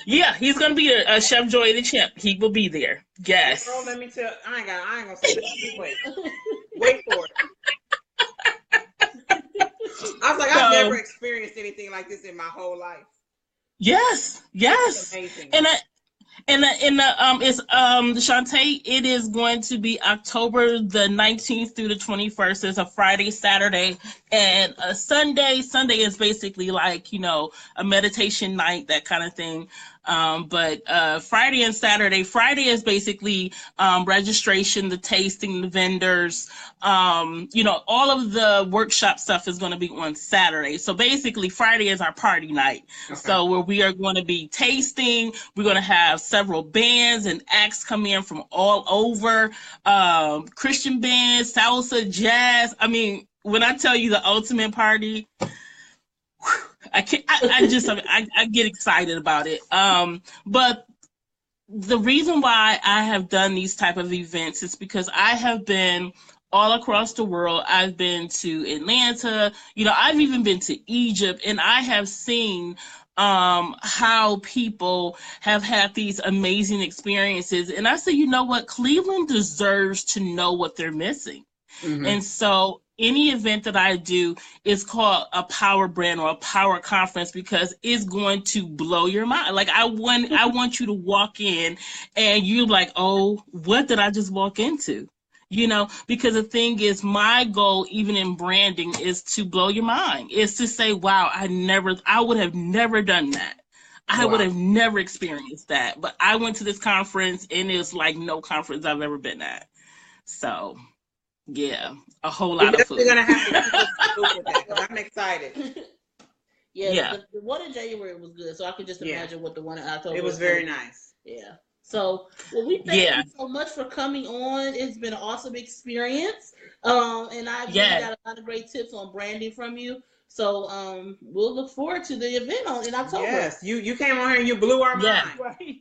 Yeah, he's gonna be a Chef Joy the Champ. He will be there. Yes. Girl, let me tell. I ain't gonna say that. Wait for it. I was like, I've never experienced anything like this in my whole life. Yes. Amazing. It's Shantae, it is going to be October the 19th through the 21st. It's a Friday, Saturday, and a Sunday. Sunday is basically like, a meditation night, that kind of thing. But Friday and Saturday, Friday is basically registration, the tasting, the vendors, all of the workshop stuff is going to be on Saturday. So basically Friday is our party night. Okay. So where we are going to be tasting, we're going to have several bands and acts come in from all over, Christian bands, salsa, jazz. I mean, when I tell you the ultimate party, I get excited about it. But the reason why I have done these type of events is because I have been all across the world. I've been to Atlanta, I've even been to Egypt, and I have seen how people have had these amazing experiences. And I say, you know what? Cleveland deserves to know what they're missing. Mm-hmm. And so any event that I do is called a power brand or a power conference because it's going to blow your mind. Like I want you to walk in and you're like, oh, what did I just walk into? Because the thing is, my goal, even in branding, is to blow your mind. Is to say, wow, I would have never done that. I would have never experienced that. But I went to this conference and it's like no conference I've ever been at. So yeah, a whole lot of food. We're gonna have to food with that because I'm excited. Yeah. The one in January was good, so I can just imagine what the one in October. It was very nice. Yeah. So, we thank you so much for coming on. It's been an awesome experience. And I've really got a lot of great tips on branding from you. So, we'll look forward to the event in October. Yes, you came on here and you blew our mind. Right.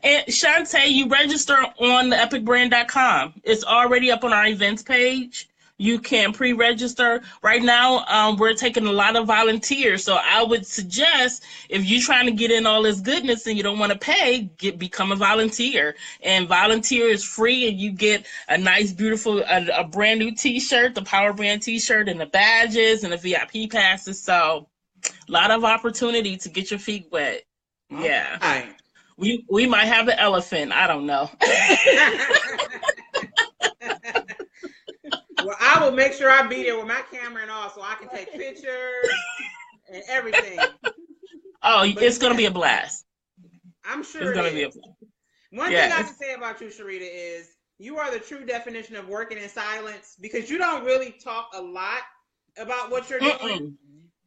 And Shantae, you register on the epicbrand.com. It's already up on our events page. You can pre-register. Right now, we're taking a lot of volunteers. So I would suggest if you're trying to get in all this goodness and you don't want to pay, become a volunteer. And volunteer is free, and you get a nice, beautiful, a brand new T-shirt, the Power Brand T-shirt, and the badges and the VIP passes. So a lot of opportunity to get your feet wet. Yeah. Right. We might have an elephant. I don't know. Well, I will make sure I be there with my camera and all so I can take pictures and everything. Oh, it's going to be a blast. I'm sure it's going to be a blast. One thing I can say about you, Sherita, is you are the true definition of working in silence because you don't really talk a lot about what you're doing.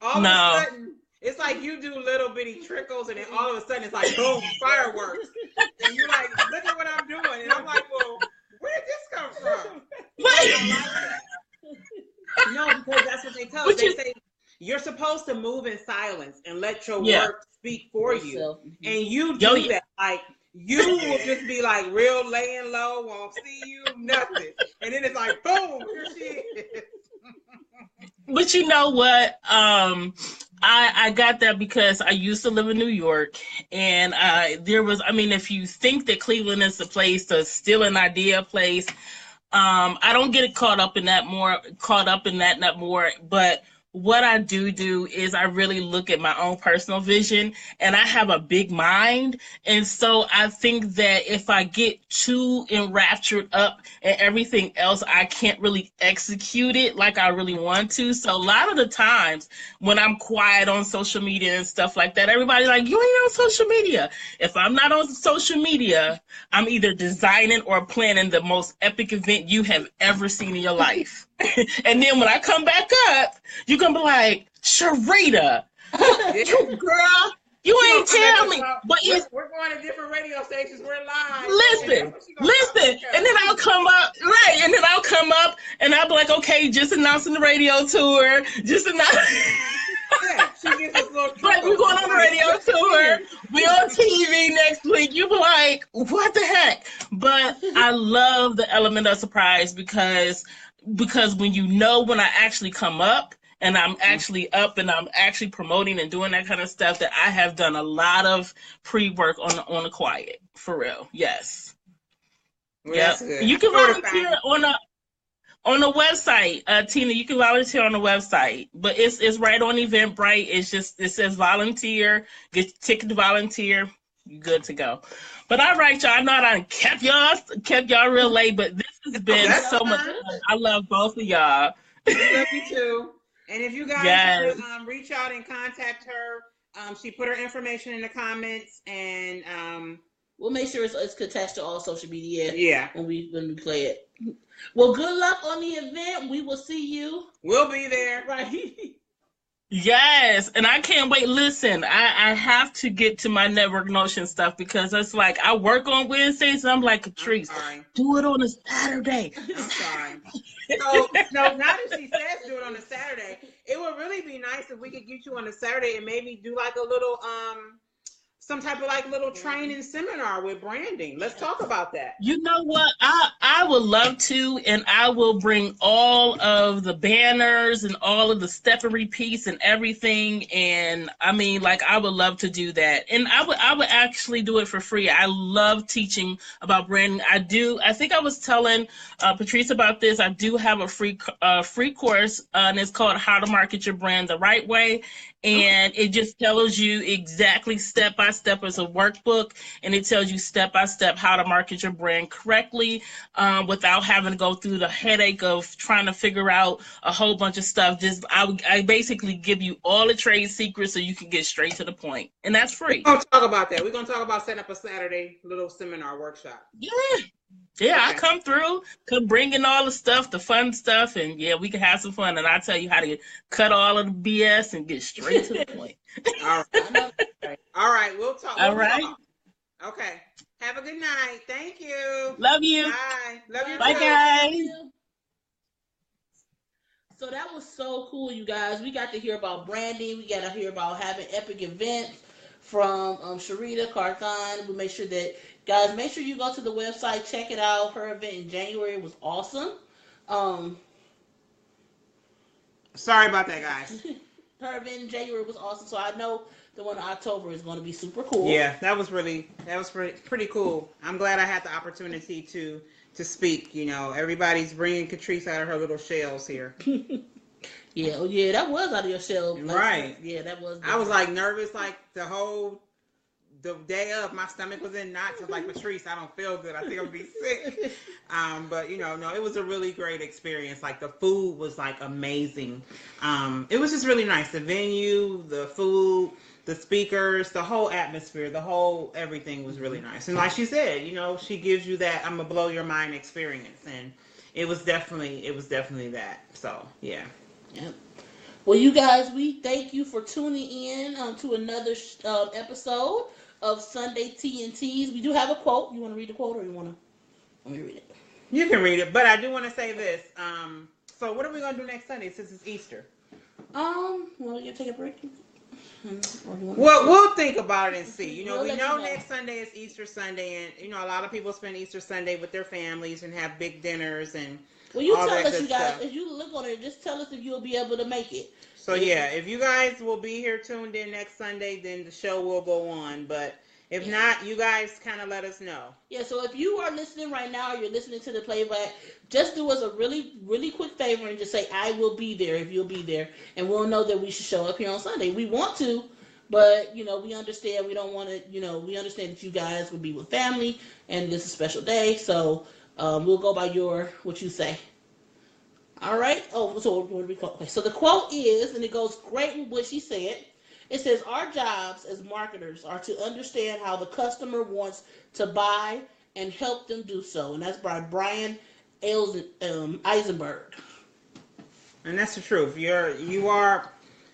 All of a sudden, it's like you do little bitty trickles, and then all of a sudden it's like, boom, fireworks. And you're like, look at what I'm doing. And I'm like, well, where did this come from? No, because that's what they tell us. They say you're supposed to move in silence and let your work speak for you. And you do that. Like, you will just be like real laying low, won't see you, nothing. And then it's like, boom, here she is. But you know what? I got that because I used to live in New York, and if you think that Cleveland is the place to steal an idea place, I don't get caught up in that more, but what I do is I really look at my own personal vision, and I have a big mind. And so I think that if I get too enraptured up in everything else, I can't really execute it like I really want to. So a lot of the times when I'm quiet on social media and stuff like that, everybody's like, you ain't on social media. If I'm not on social media, I'm either designing or planning the most epic event you have ever seen in your life. And then when I come back up, you're going to be like, Sherita, you girl, you ain't tell me. But we're going to different radio stations. We're live. Listen. And then I'll come up, right. And then I'll come up and I'll be like, okay, just announcing the radio tour. Yeah, she gets this little right, we're going on the radio tour. We're on TV next week. You be like, what the heck? But I love the element of surprise because when when I actually come up and I'm actually up and I'm actually promoting and doing that kind of stuff, that I have done a lot of pre-work on the quiet, for real. Yes. Well, yeah. You can volunteer on the website, Tina. You can volunteer on the website, but it's right on Eventbrite. It says volunteer. Get ticket to volunteer. You good to go. But all right, y'all. I know I kept y'all real late, but this has been so much fun. I love both of y'all. We love you too. And if you guys want to reach out and contact her, she put her information in the comments, and we'll make sure it's attached to all social media. Yeah, when we play it. Well, good luck on the event. We will see you. We'll be there. Right. Yes, and I can't wait. Listen, I have to get to my Network Notion stuff because it's like I work on Wednesdays and I'm like, Catrice, do it on a Saturday. I'm sorry. So now that she says do it on a Saturday, it would really be nice if we could get you on a Saturday and maybe do like a little some type of like little training seminar with branding. Let's talk about that. You know what? I would love to, and I will bring all of the banners and all of the steppery piece and everything. And I mean, like, I would love to do that. And I would actually do it for free. I love teaching about branding. I think I was telling Patrice about this. I do have a free course, and it's called How to Market Your Brand the Right Way. And it just tells you exactly step by step as a workbook, and it tells you step by step how to market your brand correctly without having to go through the headache of trying to figure out a whole bunch of stuff. I basically give you all the trade secrets so you can get straight to the point, and that's free. We're gonna talk about that. We're gonna talk about setting up a Saturday little seminar workshop. Yeah, okay. I come through, bring in all the stuff, the fun stuff, and yeah, we can have some fun. And I tell you how to cut all of the BS and get straight to the point. All right. We'll talk. All right. Okay. Have a good night. Thank you. Love you. Bye. Love you. Bye, guys. So that was so cool, you guys. We got to hear about branding. We got to hear about having epic events from Sherita, Carthon. We make sure that, guys, make sure you go to the website, check it out. Her event in January was awesome. Sorry about that, guys. Her event in January was awesome, so I know the one in October is going to be super cool. Yeah, that was pretty cool. I'm glad I had the opportunity to speak. You know, everybody's bringing Catrice out of her little shells here. Yeah, that was out of your shell. Right. Yeah, that was. I was like nervous, like the day of, my stomach was in knots. I was like, Patrice, I don't feel good. I think I'll be sick. But no, it was a really great experience. Like, the food was like amazing. It was just really nice. The venue, the food, the speakers, the whole atmosphere, everything was really nice. And like she said, she gives you that I'm gonna blow your mind experience, and it was definitely that. So yeah. Yep. Well, you guys, we thank you for tuning in to another episode of Sunday TNTs. We do have a quote. You want to read the quote, or you want me to read it? You can read it, but I do want to say this. So what are we gonna do next Sunday since it's Easter? Well, you take a break. Well, we'll think about it and see. We know next Sunday is Easter Sunday, and a lot of people spend Easter Sunday with their families and have big dinners and. Well, you tell us, you guys. If you look on it, just tell us if you'll be able to make it. So yeah, if you guys will be here tuned in next Sunday, then the show will go on. But if not, you guys kind of let us know. Yeah. So if you are listening right now, or you're listening to the playback, just do us a really, really quick favor and just say, "I will be there." If you'll be there, and we'll know that we should show up here on Sunday. We want to, but we understand. We don't want to. We understand that you guys will be with family, and this is a special day. So. We'll go by what you say. All right. Oh, so what do we call? Okay. So the quote is, and it goes great with what she said. It says, "Our jobs as marketers are to understand how the customer wants to buy and help them do so." And that's by Brian Eisenberg. And that's the truth.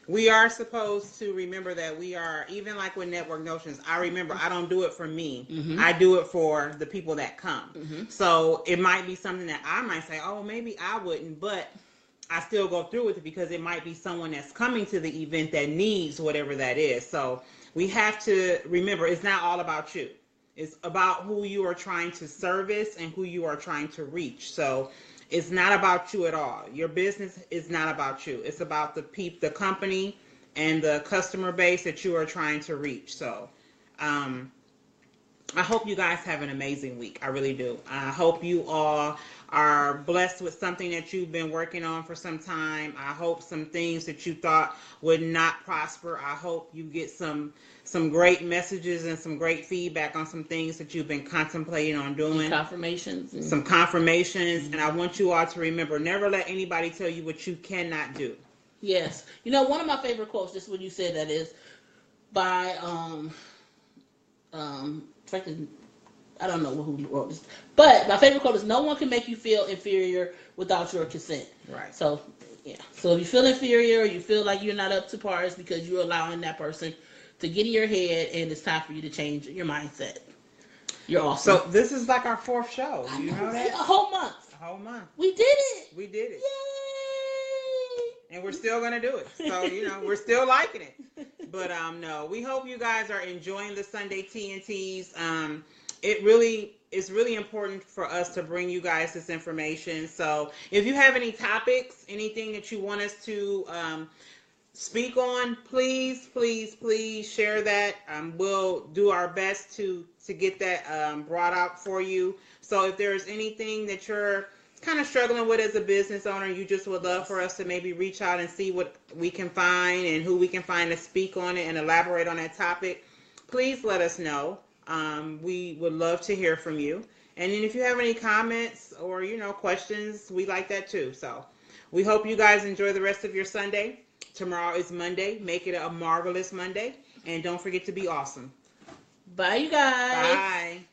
We are supposed to remember that we are, even like with Network Notions, I remember I don't do it for me. Mm-hmm. I do it for the people that come. Mm-hmm. So it might be something that I might say, oh, maybe I wouldn't, but I still go through with it because it might be someone that's coming to the event that needs whatever that is. So we have to remember it's not all about you. It's about who you are trying to service and who you are trying to reach. So it's not about you at all. Your business is not about you. It's about the company and the customer base that you are trying to reach. So I hope you guys have an amazing week. I really do. I hope you all are blessed with something that you've been working on for some time. I hope some things that you thought would not prosper. I hope you get some great messages and some great feedback on some things that you've been contemplating on doing. Some confirmations. And I want you all to remember, never let anybody tell you what you cannot do. Yes. You know, one of my favorite quotes, just when you said that, is by I don't know who wrote this, but my favorite quote is, "No one can make you feel inferior without your consent." Right. So, yeah. So if you feel inferior, or you feel like you're not up to par, it's because you're allowing that person to get in your head, and it's time for you to change your mindset. You're awesome. So this is like our 4th show. You know that? A whole month. A whole month. We did it. We did it. Yay! And we're still gonna do it. So, you know, we're still liking it. But no, we hope you guys are enjoying the Sunday TNTs. It's really important for us to bring you guys this information. So if you have any topics, anything that you want us to speak on, please share that. We'll do our best to get that brought out for you. So if there's anything that you're kind of struggling with as a business owner, you just would love for us to maybe reach out and see what we can find and who we can find to speak on it and elaborate on that topic, please let us know. We would love to hear from you. And then if you have any comments or, you know, questions, we like that too. So we hope you guys enjoy the rest of your Sunday. Tomorrow is Monday. Make it a marvelous Monday. And don't forget to be awesome. Bye, you guys. Bye.